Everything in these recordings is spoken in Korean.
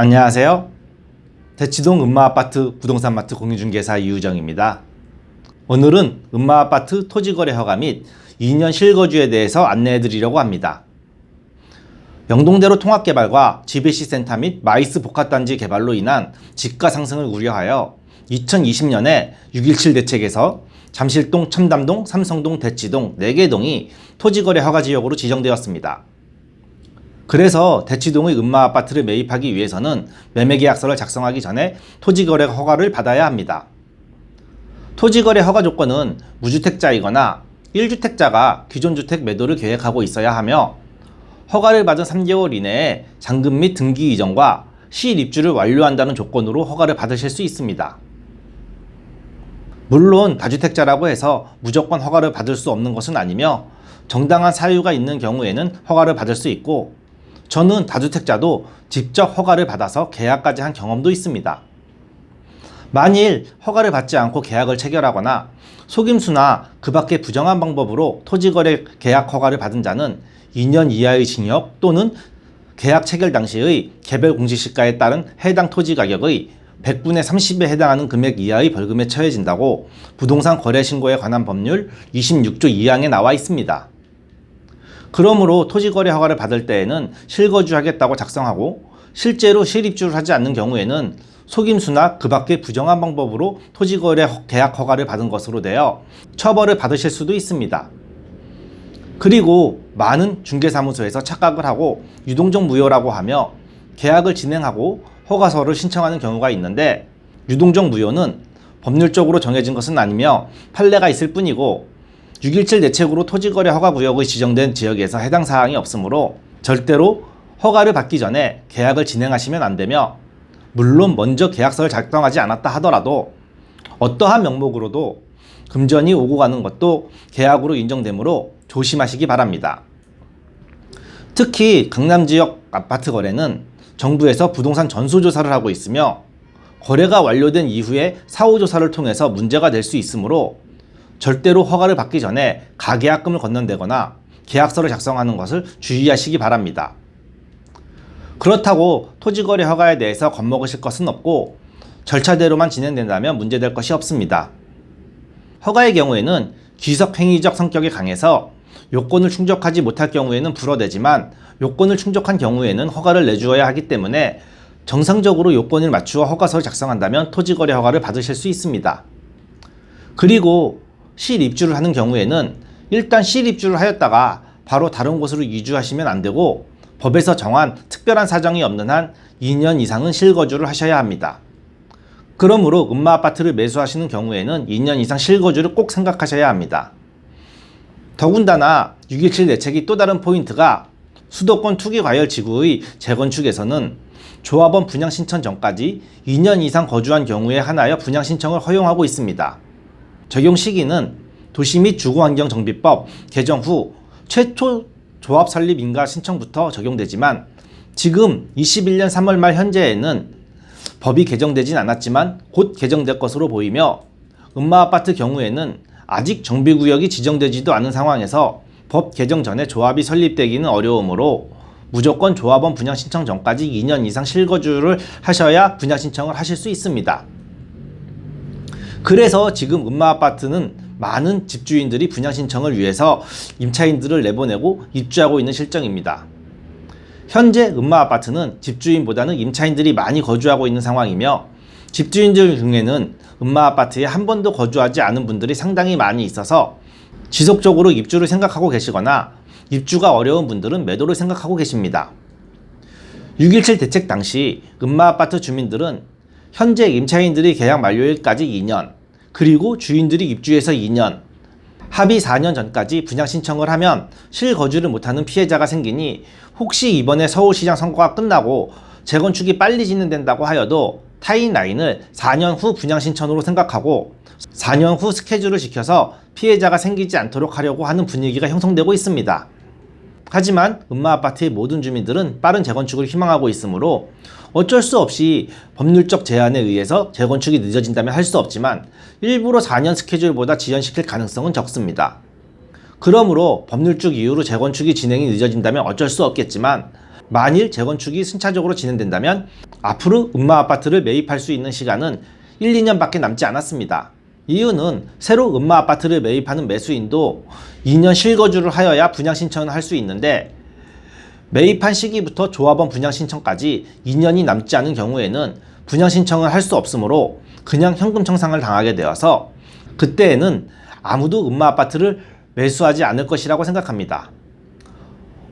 안녕하세요. 대치동 음마아파트 부동산마트 공유중개사 이우정입니다. 오늘은 음마아파트 토지거래 허가 및 2년 실거주에 대해서 안내해 드리려고 합니다. 영동대로 통합개발과 GBC센터 및 마이스 복합단지 개발로 인한 집가 상승을 우려하여 2020년에 6.17 대책에서 잠실동, 첨담동, 삼성동, 대치동 4개 동이 토지거래 허가지역으로 지정되었습니다. 그래서 대치동의 음마아파트를 매입하기 위해서는 매매계약서를 작성하기 전에 토지거래 허가를 받아야 합니다. 토지거래 허가 조건은 무주택자이거나 1주택자가 기존 주택 매도를 계획하고 있어야 하며 허가를 받은 3개월 이내에 잔금 및 등기 이전과 실입주를 완료한다는 조건으로 허가를 받으실 수 있습니다. 물론 다주택자라고 해서 무조건 허가를 받을 수 없는 것은 아니며 정당한 사유가 있는 경우에는 허가를 받을 수 있고 저는 다주택자도 직접 허가를 받아서 계약까지 한 경험도 있습니다. 만일 허가를 받지 않고 계약을 체결하거나 속임수나 그 밖의 부정한 방법으로 토지거래 계약 허가를 받은 자는 2년 이하의 징역 또는 계약 체결 당시의 개별 공시시가에 따른 해당 토지 가격의 100분의 30에 해당하는 금액 이하의 벌금에 처해진다고 부동산 거래 신고에 관한 법률 26조 2항에 나와 있습니다. 그러므로 토지거래 허가를 받을 때에는 실거주하겠다고 작성하고 실제로 실입주를 하지 않는 경우에는 속임수나 그 밖의 부정한 방법으로 토지거래 계약 허가를 받은 것으로 되어 처벌을 받으실 수도 있습니다. 그리고 많은 중개사무소에서 착각을 하고 유동적 무효라고 하며 계약을 진행하고 허가서를 신청하는 경우가 있는데 유동적 무효는 법률적으로 정해진 것은 아니며 판례가 있을 뿐이고 6.17 대책으로 토지거래 허가구역의 지정된 지역에서 해당 사항이 없으므로 절대로 허가를 받기 전에 계약을 진행하시면 안 되며 물론 먼저 계약서를 작성하지 않았다 하더라도 어떠한 명목으로도 금전이 오고 가는 것도 계약으로 인정되므로 조심하시기 바랍니다. 특히 강남 지역 아파트 거래는 정부에서 부동산 전수조사를 하고 있으며 거래가 완료된 이후에 사후조사를 통해서 문제가 될 수 있으므로 절대로 허가를 받기 전에 가계약금을 건넌대거나 계약서를 작성하는 것을 주의하시기 바랍니다. 그렇다고 토지거래 허가에 대해서 겁먹으실 것은 없고 절차대로만 진행된다면 문제될 것이 없습니다. 허가의 경우에는 귀석행위적 성격이 강해서 요건을 충족하지 못할 경우에는 불허되지만 요건을 충족한 경우에는 허가를 내주어야 하기 때문에 정상적으로 요건을 맞추어 허가서를 작성한다면 토지거래 허가를 받으실 수 있습니다. 그리고 실입주를 하는 경우에는 일단 실입주를 하였다가 바로 다른 곳으로 이주하시면 안 되고 법에서 정한 특별한 사정이 없는 한 2년 이상은 실거주를 하셔야 합니다. 그러므로 음마아파트를 매수하시는 경우에는 2년 이상 실거주를 꼭 생각하셔야 합니다. 더군다나 6.17 대책이 또 다른 포인트가 수도권 투기과열지구의 재건축에서는 조합원 분양신청 전까지 2년 이상 거주한 경우에 한하여 분양신청을 허용하고 있습니다. 적용 시기는 도시 및 주거환경정비법 개정 후 최초 조합 설립 인가 신청부터 적용되지만 지금 21년 3월 말 현재에는 법이 개정되진 않았지만 곧 개정될 것으로 보이며 음마아파트 경우에는 아직 정비구역이 지정되지도 않은 상황에서 법 개정 전에 조합이 설립되기는 어려우므로 무조건 조합원 분양신청 전까지 2년 이상 실거주를 하셔야 분양신청을 하실 수 있습니다. 그래서 지금 음마아파트는 많은 집주인들이 분양신청을 위해서 임차인들을 내보내고 입주하고 있는 실정입니다. 현재 음마아파트는 집주인보다는 임차인들이 많이 거주하고 있는 상황이며 집주인들 중에는 음마아파트에 한 번도 거주하지 않은 분들이 상당히 많이 있어서 지속적으로 입주를 생각하고 계시거나 입주가 어려운 분들은 매도를 생각하고 계십니다. 6.17 대책 당시 음마아파트 주민들은 현재 임차인들이 계약 만료일까지 2년, 그리고 주인들이 입주해서 2년, 합의 4년 전까지 분양 신청을 하면 실거주를 못하는 피해자가 생기니 혹시 이번에 서울시장 선거가 끝나고 재건축이 빨리 진행된다고 하여도 타임라인을 4년 후 분양 신청으로 생각하고 4년 후 스케줄을 지켜서 피해자가 생기지 않도록 하려고 하는 분위기가 형성되고 있습니다. 하지만 음마아파트의 모든 주민들은 빠른 재건축을 희망하고 있으므로 어쩔 수 없이 법률적 제한에 의해서 재건축이 늦어진다면 할 수 없지만 일부러 4년 스케줄보다 지연시킬 가능성은 적습니다. 그러므로 법률적 이유로 재건축이 진행이 늦어진다면 어쩔 수 없겠지만 만일 재건축이 순차적으로 진행된다면 앞으로 음마아파트를 매입할 수 있는 시간은 1, 2년밖에 남지 않았습니다. 이유는 새로 음마아파트를 매입하는 매수인도 2년 실거주를 하여야 분양신청을 할 수 있는데 매입한 시기부터 조합원 분양신청까지 2년이 남지 않은 경우에는 분양신청을 할 수 없으므로 그냥 현금 청산을 당하게 되어서 그때에는 아무도 음마아파트를 매수하지 않을 것이라고 생각합니다.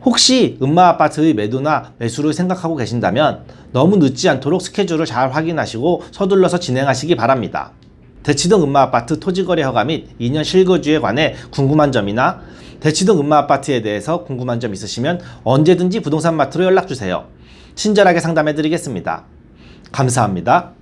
혹시 음마아파트의 매도나 매수를 생각하고 계신다면 너무 늦지 않도록 스케줄을 잘 확인하시고 서둘러서 진행하시기 바랍니다. 대치동 음마아파트 토지거래 허가 및 2년 실거주에 관해 궁금한 점이나 대치동 음마아파트에 대해서 궁금한 점 있으시면 언제든지 부동산마트로 연락주세요. 친절하게 상담해 드리겠습니다. 감사합니다.